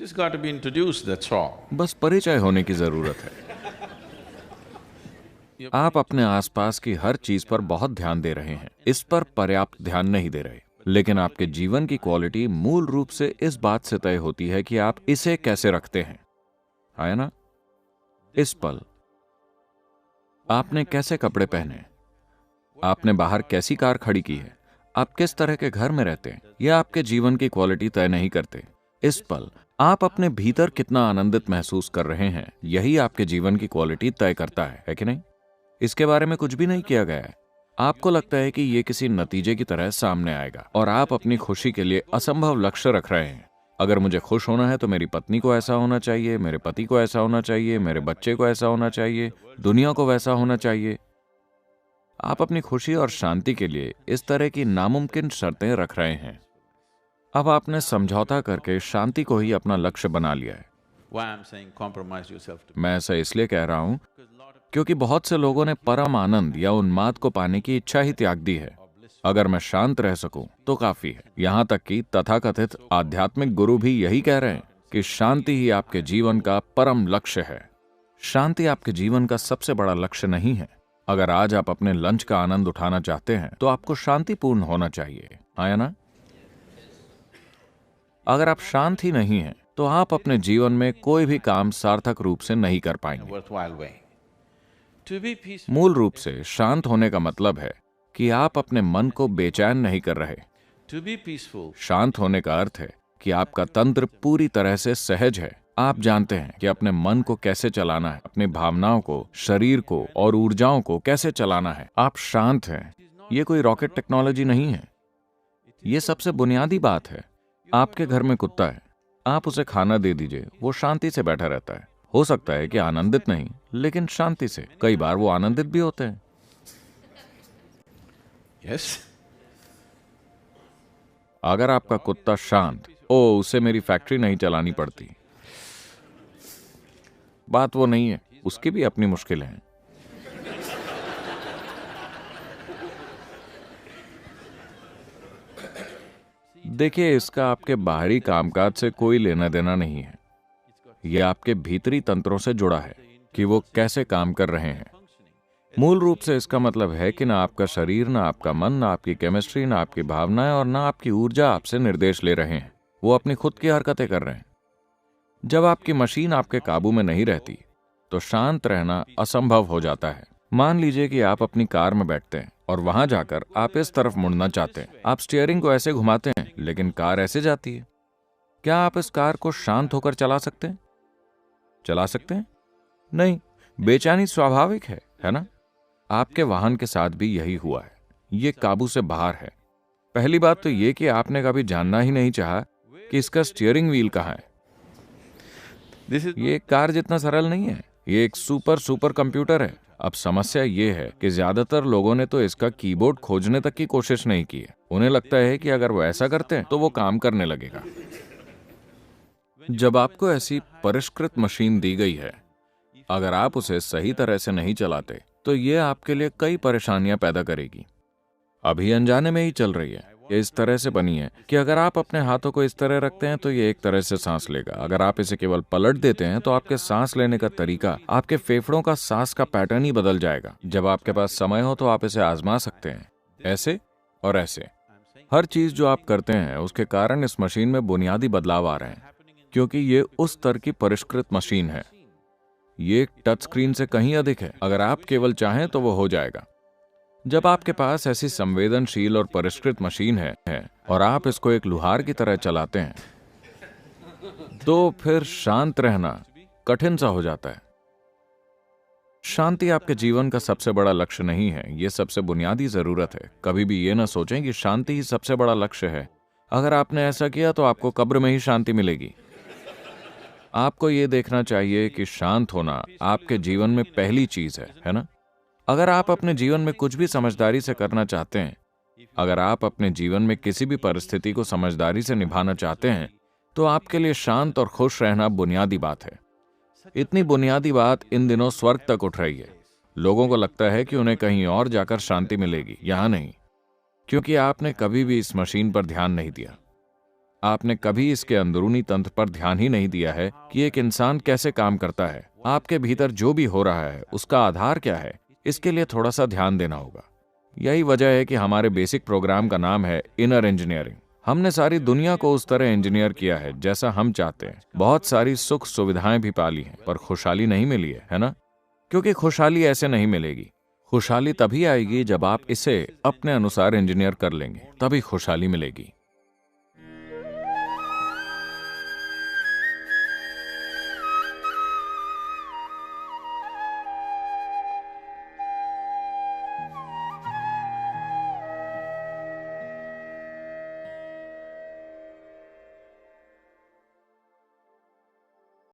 Just got to be introduced, that's all. बस परिचय होने की जरूरत है। आप अपने आसपास की हर चीज पर बहुत ध्यान दे रहे हैं, इस पर पर्याप्त ध्यान नहीं दे रहे, लेकिन आपके जीवन की क्वालिटी मूल रूप से इस बात से तय होती है कि आप इसे कैसे रखते हैं, है ना? इस पल आपने कैसे कपड़े पहने, आपने बाहर कैसी कार खड़ी की है, आप किस तरह के घर में रहते हैं, यह आपके जीवन की क्वालिटी तय नहीं करते। इस पल आप अपने भीतर कितना आनंदित महसूस कर रहे हैं, यही आपके जीवन की क्वालिटी तय करता है कि नहीं? इसके बारे में कुछ भी नहीं किया गया है। आपको लगता है कि यह किसी नतीजे की तरह सामने आएगा और आप अपनी खुशी के लिए असंभव लक्ष्य रख रहे हैं। अगर मुझे खुश होना है तो मेरी पत्नी को ऐसा होना चाहिए, मेरे पति को ऐसा होना चाहिए, मेरे बच्चे को ऐसा होना चाहिए, दुनिया को वैसा होना चाहिए। आप अपनी खुशी और शांति के लिए इस तरह की नामुमकिन शर्तें रख रहे हैं। अब आपने समझौता करके शांति को ही अपना लक्ष्य बना लिया है। Why I'm saying compromise yourself to मैं ऐसा इसलिए कह रहा हूं क्योंकि बहुत से लोगों ने परम आनंद या उन्माद को पाने की इच्छा ही त्याग दी है। अगर मैं शांत रह सकूं तो काफी है। यहां तक कि तथाकथित आध्यात्मिक गुरु भी यही कह रहे हैं कि शांति ही आपके जीवन का परम लक्ष्य है। शांति आपके जीवन का सबसे बड़ा लक्ष्य नहीं है। अगर आज आप अपने लंच का आनंद उठाना चाहते हैं तो आपको शांतिपूर्ण होना चाहिए, है ना? अगर आप शांत ही नहीं हैं तो आप अपने जीवन में कोई भी काम सार्थक रूप से नहीं कर पाएंगे। worthwhile way. To be peaceful, मूल रूप से शांत होने का मतलब है कि आप अपने मन को बेचैन नहीं कर रहे। to be peaceful, शांत होने का अर्थ है कि आपका तंत्र पूरी तरह से सहज है। आप जानते हैं कि अपने मन को कैसे चलाना है, अपनी भावनाओं को, शरीर को और ऊर्जाओं को कैसे चलाना है। आप शांत हैं। ये कोई रॉकेट टेक्नोलॉजी नहीं है। ये सबसे बुनियादी बात है। आपके घर में कुत्ता है, आप उसे खाना दे दीजिए, वो शांति से बैठा रहता है। हो सकता है कि आनंदित नहीं, लेकिन शांति से। कई बार वो आनंदित भी होते हैं। yes, अगर आपका कुत्ता शांत, ओ उसे मेरी फैक्ट्री नहीं चलानी पड़ती, बात वो नहीं है। उसकी भी अपनी मुश्किलें हैं। देखिए, इसका आपके बाहरी कामकाज से कोई लेना देना नहीं है। यह आपके भीतरी तंत्रों से जुड़ा है कि वो कैसे काम कर रहे हैं। मूल रूप से इसका मतलब है कि ना आपका शरीर, ना आपका मन, ना आपकी केमिस्ट्री, ना आपकी भावनाएं और ना आपकी ऊर्जा आपसे निर्देश ले रहे हैं। वो अपनी खुद की हरकतें कर रहे हैं। जब आपकी मशीन आपके काबू में नहीं रहती तो शांत रहना असंभव हो जाता है। मान लीजिए कि आप अपनी कार में बैठते हैं और वहां जाकर आप इस तरफ मुड़ना चाहते हैं। आप स्टीयरिंग को ऐसे घुमाते हैं, लेकिन कार ऐसे जाती है। क्या आप इस कार को शांत होकर चला सकते हैं? चला सकते हैं? नहीं। बेचैनी स्वाभाविक है ना? आपके वाहन के साथ भी यही हुआ है। ये काबू से बाहर है। पहली बात तो ये कि आपने कभी जानना ही नहीं चाहा कि इसका स्टीयरिंग व्हील कहाँ है। this is ये एक कार जितना सरल नहीं है। ये एक सुपर कंप्यूटर है। अब समस्या ये है कि ज्यादातर लोगों ने तो इसका कीबोर्ड खोजने तक की कोशिश नहीं की है। उन्हें लगता है कि अगर वो ऐसा करते हैं तो वो काम करने लगेगा। जब आपको ऐसी परिष्कृत मशीन दी गई है, अगर आप उसे सही तरह से नहीं चलाते तो ये आपके लिए कई परेशानियां पैदा करेगी। अभी अनजाने में ही चल रही है। ये इस तरह से बनी है कि अगर आप अपने हाथों को इस तरह रखते हैं तो ये एक तरह से सांस लेगा। अगर आप इसे केवल पलट देते हैं तो आपके सांस लेने का तरीका, आपके फेफड़ों का सांस का पैटर्न ही बदल जाएगा। जब आपके पास समय हो तो आप इसे आजमा सकते हैं, ऐसे और ऐसे। हर चीज जो आप करते हैं उसके कारण इस मशीन में बुनियादी बदलाव आ रहे हैं, क्योंकि ये उस स्तर की परिष्कृत मशीन है। ये टच स्क्रीन से कहीं अधिक है। अगर आप केवल चाहें तो वो हो जाएगा। जब आपके पास ऐसी संवेदनशील और परिष्कृत मशीन है और आप इसको एक लुहार की तरह चलाते हैं, तो फिर शांत रहना कठिन सा हो जाता है। शांति आपके जीवन का सबसे बड़ा लक्ष्य नहीं है, यह सबसे बुनियादी जरूरत है। कभी भी ये ना सोचें कि शांति ही सबसे बड़ा लक्ष्य है। अगर आपने ऐसा किया तो आपको कब्र में ही शांति मिलेगी। आपको ये देखना चाहिए कि शांत होना आपके जीवन में पहली चीज है ना? अगर आप अपने जीवन में कुछ भी समझदारी से करना चाहते हैं, अगर आप अपने जीवन में किसी भी परिस्थिति को समझदारी से निभाना चाहते हैं, तो आपके लिए शांत और खुश रहना बुनियादी बात है। इतनी बुनियादी बात इन दिनों स्वर्ग तक उठ रही है। लोगों को लगता है कि उन्हें कहीं और जाकर शांति मिलेगी, यहां नहीं, क्योंकि आपने कभी भी इस मशीन पर ध्यान नहीं दिया। आपने कभी इसके अंदरूनी तंत्र पर ध्यान ही नहीं दिया है कि एक इंसान कैसे काम करता है। आपके भीतर जो भी हो रहा है उसका आधार क्या है, इसके लिए थोड़ा सा ध्यान देना होगा। यही वजह है कि हमारे बेसिक प्रोग्राम का नाम है इनर इंजीनियरिंग। हमने सारी दुनिया को उस तरह इंजीनियर किया है जैसा हम चाहते हैं। बहुत सारी सुख सुविधाएं भी पाली हैं, पर खुशहाली नहीं मिली है ना? क्योंकि खुशहाली ऐसे नहीं मिलेगी। खुशहाली तभी आएगी जब आप इसे अपने अनुसार इंजीनियर कर लेंगे, तभी खुशहाली मिलेगी।